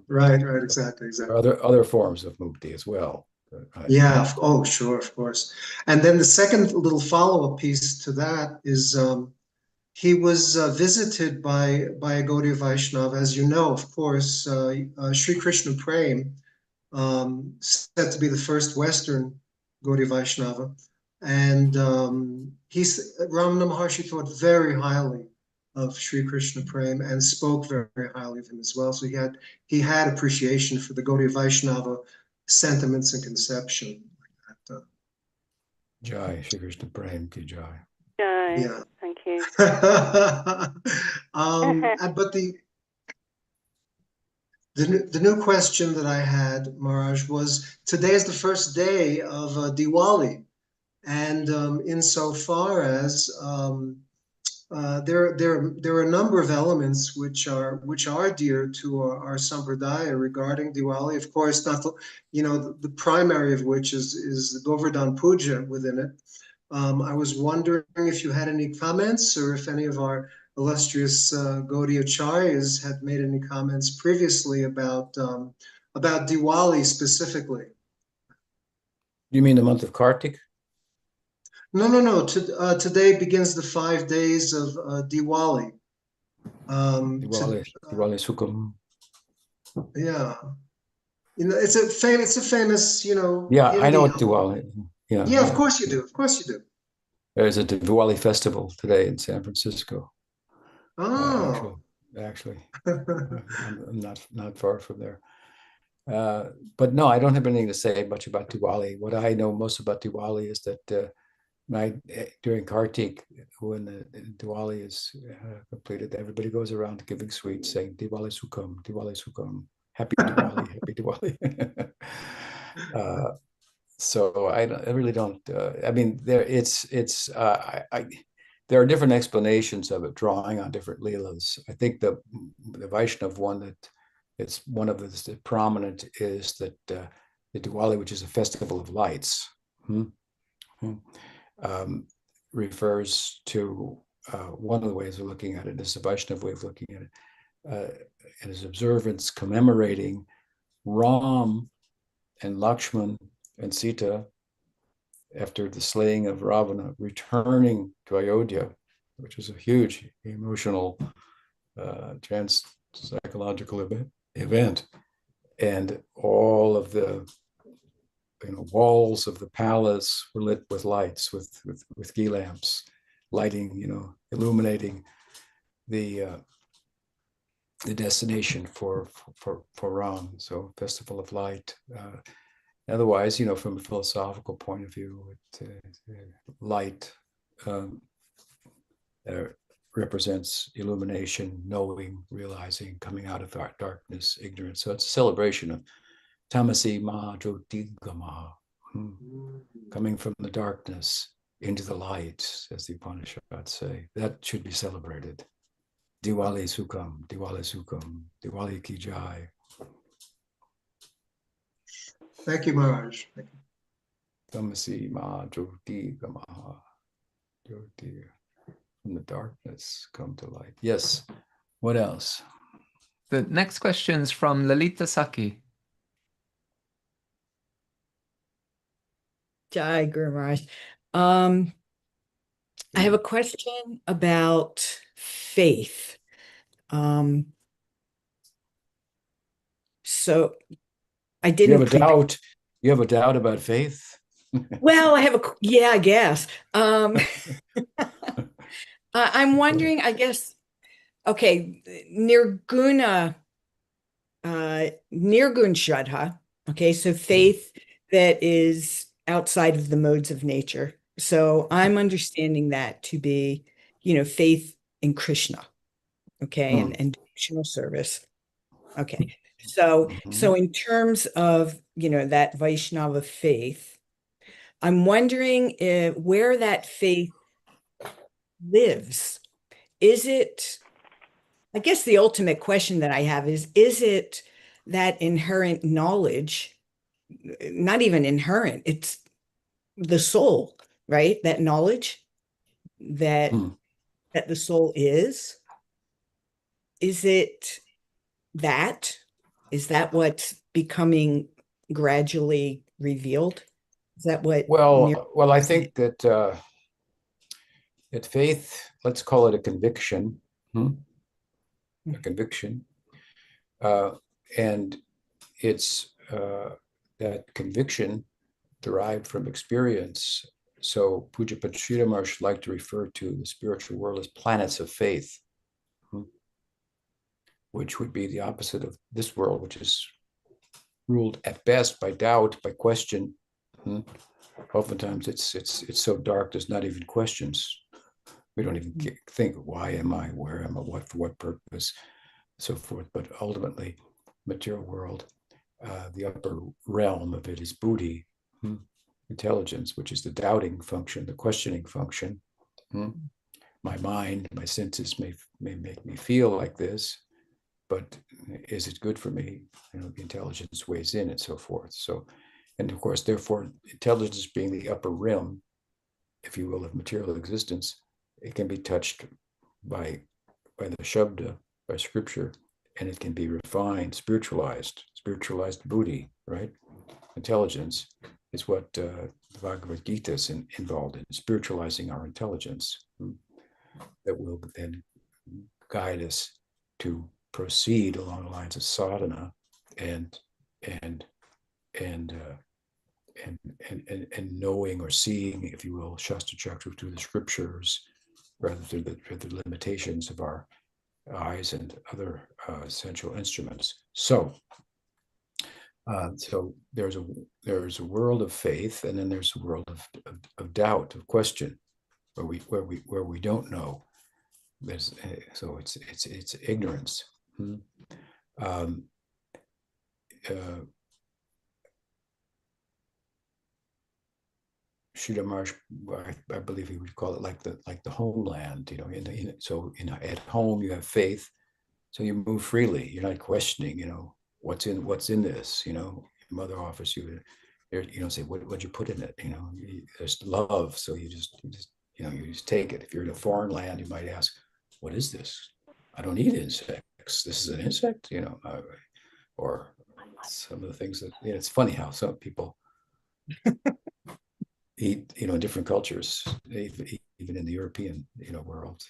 Right, exactly. Other forms of Mukti as well. Yeah, oh, sure, of course. And then the second little follow-up piece to that is he was visited by a Gaudiya Vaishnava, as you know, of course, Sri Krishna Prem, said to be the first Western Gaudiya Vaishnava. And Ramana Maharshi thought very highly of Sri Krishna Prem and spoke very, very highly of him as well. So he had appreciation for the Gaudiya Vaishnava sentiments and conception. Jai, Sri Krishna Prem ki Jai. Jai, yeah. Thank you. But the new question that I had, Maharaj, was today is the first day of Diwali. And insofar as there are a number of elements which are dear to our sampradaya regarding Diwali. Of course, not the primary of which is the Govardhan Puja within it. I was wondering if you had any comments, or if any of our illustrious Gaudiya Acharyas had made any comments previously about Diwali specifically. You mean the month of Kartik? No. Today begins the 5 days of Diwali. Diwali Sukham. Yeah, it's a famous, Yeah, I know what Diwali. Yeah, of course you do. Of course you do. There's a Diwali festival today in San Francisco. Oh, actually, I'm not far from there. But no, I don't have anything to say much about Diwali. What I know most about Diwali is that during Kartik, when the Diwali is completed, everybody goes around giving sweets, saying Diwali Sukham, Happy Diwali, Happy Diwali. So I really don't. I mean, there there are different explanations of it, drawing on different Lilas. I think the Vaishnav one that it's one of the prominent is that the Diwali, which is a festival of lights, refers to one of the ways of looking at it is the Vaishnav way of looking at it, and his observance commemorating Ram and Lakshman and Sita after the slaying of Ravana, returning to Ayodhya, which was a huge emotional, psychological event, and all of the walls of the palace were lit with lights, with gheelamps, lighting, illuminating the destination for Ram. So festival of light. Otherwise, from a philosophical point of view, light represents illumination, knowing, realizing, coming out of darkness, ignorance. So it's a celebration of tamasi ma jyotigama, coming from the darkness into the light, as the Upanishads say. That should be celebrated. Diwali Sukham, Diwali ki jai. Thank you, Maharaj. Thank you. Tamasi ma jyotigama, jyoti. From the darkness come to light. Yes. What else? The next question is from Lalita Saki. Jai Guru Maharaj. I have a question about faith. So I didn't. You have a doubt. You have a doubt about faith? Well, I guess. I'm wondering, I guess, okay, Nirguna Shraddha, okay, so faith that is outside of the modes of nature. So I'm understanding that to be, faith in Krishna, okay, and devotional service. Okay, so in terms of, that Vaishnava faith, I'm wondering where that faith lives. Is it, I guess the ultimate question that I have is it that inherent knowledge, not even inherent, it's the soul, right? That knowledge that the soul is it that? Is that what's becoming gradually revealed? Is that what? Well, I think that faith, let's call it a conviction, a conviction, and it's that conviction derived from experience. So Pujapat Sridhar Maharshi liked to refer to the spiritual world as planets of faith, which would be the opposite of this world, which is ruled at best by doubt, by question. Oftentimes it's so dark there's not even questions. We don't even think, why am I, where am I, what, for what purpose, so forth. But ultimately, material world, the upper realm of it is buddhi. intelligence, which is the doubting function, the questioning function. My mind, my senses may make me feel like this, but is it good for me? The intelligence weighs in and so forth. So, and of course, therefore, intelligence being the upper rim, if you will, of material existence, it can be touched by the Shabda, by scripture, and it can be refined, spiritualized buddhi, right? Intelligence is what the Bhagavad Gita is involved in, spiritualizing our intelligence, that will then guide us to proceed along the lines of sadhana and knowing or seeing, if you will, Shastra Chakra through the scriptures, rather through the limitations of our eyes and other essential instruments. So there's a world of faith, and then there's a world of doubt, of question, where we don't know. So it's ignorance. Sridhar Maharaj, I believe he would call it like the homeland. At home you have faith, so you move freely. You're not questioning. What's in this. Your mother offers you. You don't say what'd you put in it. There's love, so you just take it. If you're in a foreign land, you might ask, what is this? I don't eat insects. This is an insect. Or some of the things that it's funny how some people eat, different cultures, even in the European, world.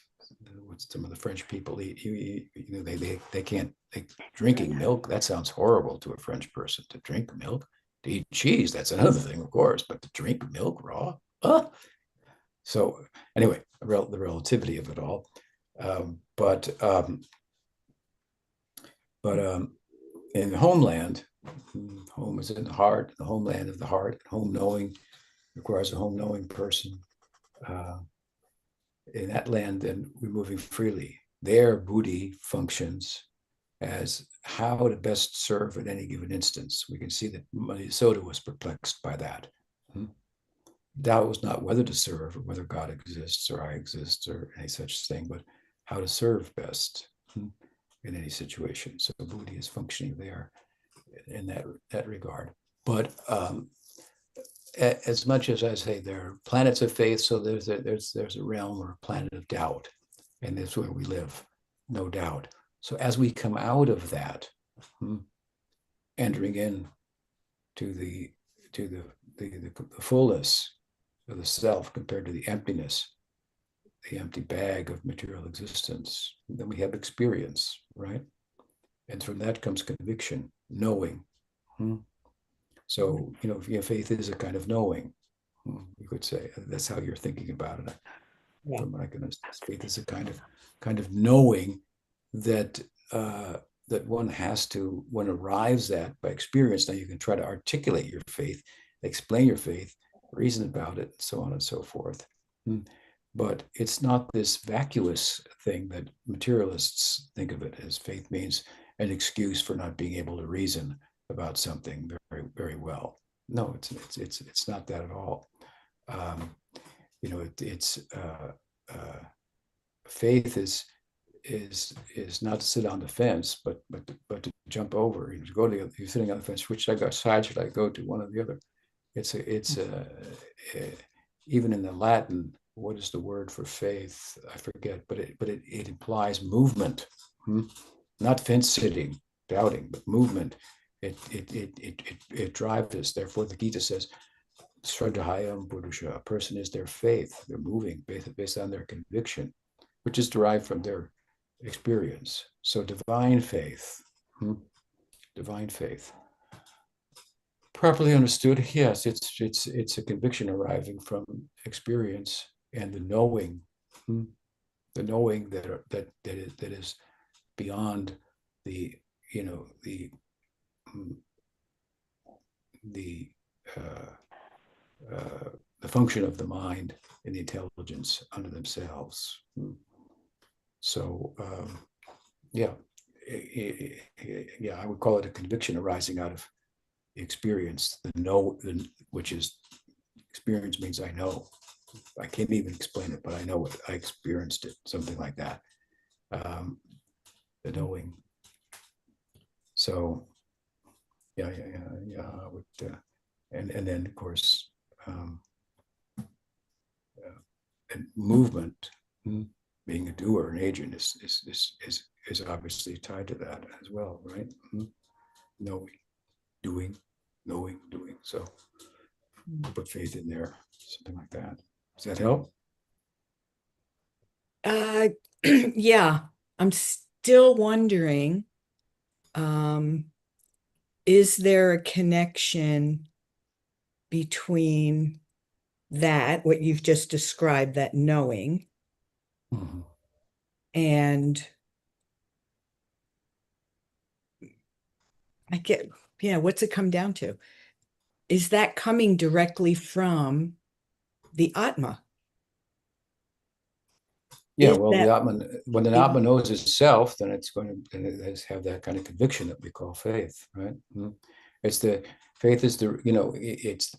What some of the French people eat, they can't. Drinking milk, that sounds horrible to a French person. To drink milk, to eat cheese, that's another thing, of course. But to drink milk raw, So anyway, the relativity of it all. But in the homeland, home is in the heart, the homeland of the heart. Home knowing requires a home knowing person. In that land, then we're moving freely. Their buddhi functions as how to best serve at any given instance. We can see that Srimati Yasoda was perplexed by that. Doubt was not whether to serve or whether God exists or I exist or any such thing, but how to serve best in any situation. So buddhi is functioning there in that regard. But as much as I say there are planets of faith, so there's a realm or a planet of doubt, and that's where we live, no doubt. So as we come out of that, entering in to the fullness of the self compared to the emptiness, the empty bag of material existence, then we have experience, right? And from that comes conviction, knowing. So, faith is a kind of knowing, you could say. That's how you're thinking about it. Yeah. From what I can understand, faith is a kind of knowing that one arrives at by experience. Now you can try to articulate your faith, explain your faith, reason about it, so on and so forth. But it's not this vacuous thing that materialists think of it as. Faith means an excuse for not being able to reason about something very, very well. No, it's not that at all. Faith is not to sit on the fence, but to jump over. You're sitting on the fence. Which side should I go to? One or the other. Even in the Latin, what is the word for faith? I forget, but it implies movement, not fence sitting, doubting, but movement. It drives us. Therefore, the Gita says, Shraddhayam Purusha, a person is their faith. They're moving based on their conviction, which is derived from their experience. So divine faith, properly understood, yes, it's a conviction arriving from experience and the knowing that is beyond the function of the mind and the intelligence unto themselves. So I would call it a conviction arising out of experience, which is Experience means I know. I can't even explain it, but I know it. I experienced it, something like that. The knowing. So, yeah. And then, of course, and movement, being a doer, an agent, is obviously tied to that as well, right? Knowing, doing, knowing, doing. So put faith in there, something like that. Does that help? Yeah, I'm still wondering, is there a connection between that, what you've just described, that knowing, and what's it come down to? Is that coming directly from the Atma? Yeah, well, the Atman, when an Atman knows itself, then it's going to have that kind of conviction that we call faith, right? It's the faith is the, it's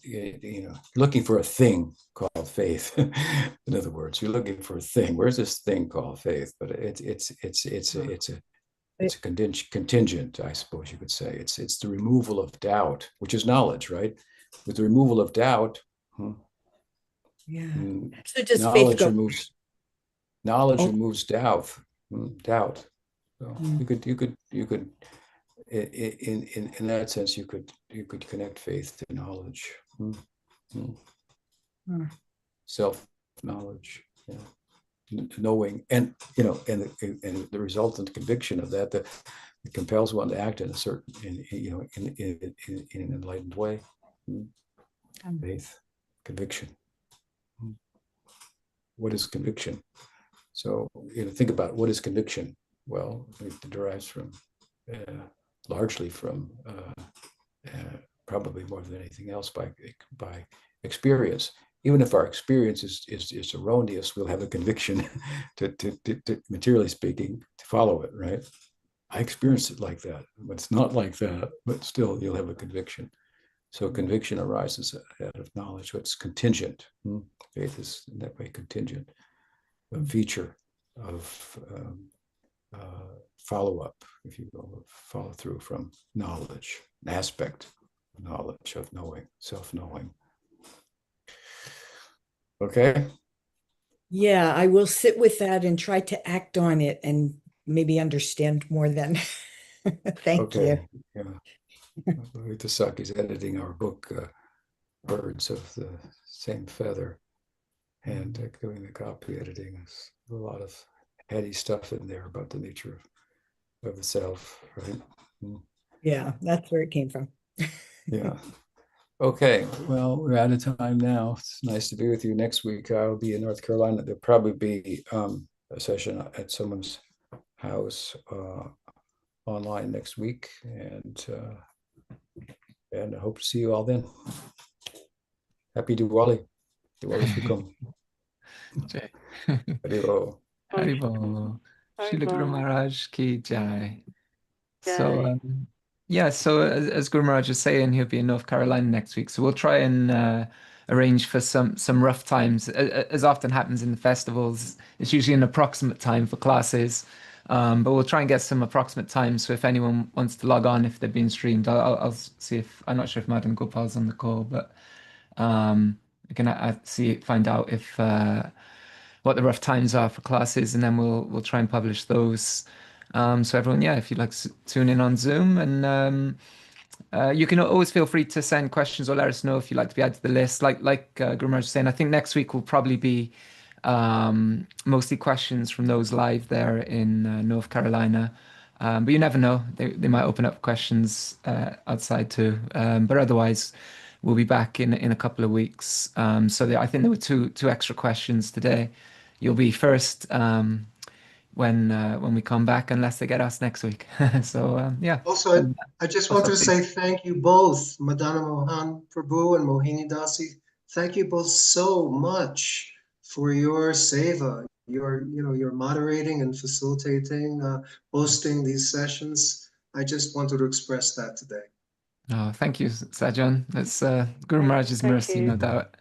looking for a thing called faith. In other words, you're looking for a thing. Where's this thing called faith? But it's a contingent, I suppose you could say. It's the removal of doubt, which is knowledge, right? With the removal of doubt, so does knowledge faith knowledge removes doubt. So you could in that sense you could connect faith to knowledge, self-knowledge, knowing, and and the resultant conviction of that it compels one to act in a certain in an enlightened way. Faith, conviction. What is conviction? So think about what is conviction. Well, it derives from largely from probably more than anything else by experience. Even if our experience is erroneous, we'll have a conviction to materially speaking, to follow it, right? I experienced it like that, but it's not like that, but still you'll have a conviction. So conviction arises out of knowledge, so it's contingent. Faith is in that way contingent, a feature of follow-up, if you will, follow through from knowledge, an aspect of knowledge, of knowing, self-knowing. Okay? Yeah, I will sit with that and try to act on it and maybe understand more then. Thank you. Yeah. Tasaki's editing our book, Birds of the Same Feather, and doing the copy editing. There's a lot of heady stuff in there about the nature of the self, right? Yeah, that's where it came from. Yeah. Okay, well, we're out of time now. It's nice to be with you. Next week, I'll be in North Carolina. There'll probably be a session at someone's house online next week, and I hope to see you all then. Happy Diwali. Diwali Shukam. Jai. Haribo. Haribo. Shri Guru Maharaj ki jai. Jai. So so as Guru Maharaj is saying, he'll be in North Carolina next week. So we'll try and arrange for some rough times. As often happens in the festivals, it's usually an approximate time for classes. But we'll try and get some approximate times. So if anyone wants to log on, if they're being streamed, I'll see if, I'm not sure if Madam Gopal's on the call, but we can find out if what the rough times are for classes, and then we'll try and publish those. So everyone, if you'd like to tune in on Zoom, and you can always feel free to send questions or let us know if you'd like to be added to the list. Like Guru Maharaj was saying, I think next week will probably be mostly questions from those live there in North Carolina. But you never know, they might open up questions outside too. But otherwise, we'll be back in a couple of weeks. So I think there were two extra questions today. You'll be first when we come back, unless they get us next week. So Also, I just wanted to say thank you both, Madana Mohan Prabhu and Mohini Dasi. Thank you both so much for your seva, your moderating and facilitating, hosting these sessions. I just wanted to express that today. Oh, thank you, Sajan. That's Guru Maharaj's mercy, no doubt.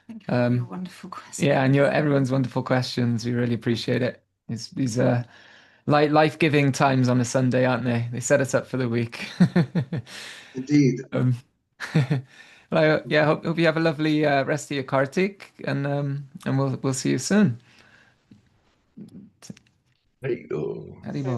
Thank you for your wonderful questions. Yeah, and everyone's wonderful questions. We really appreciate it. These are life-giving times on a Sunday, aren't they? They set us up for the week. Indeed. Well, yeah, hope you have a lovely rest of your Kartik, and we'll see you soon. There you go. Haribol.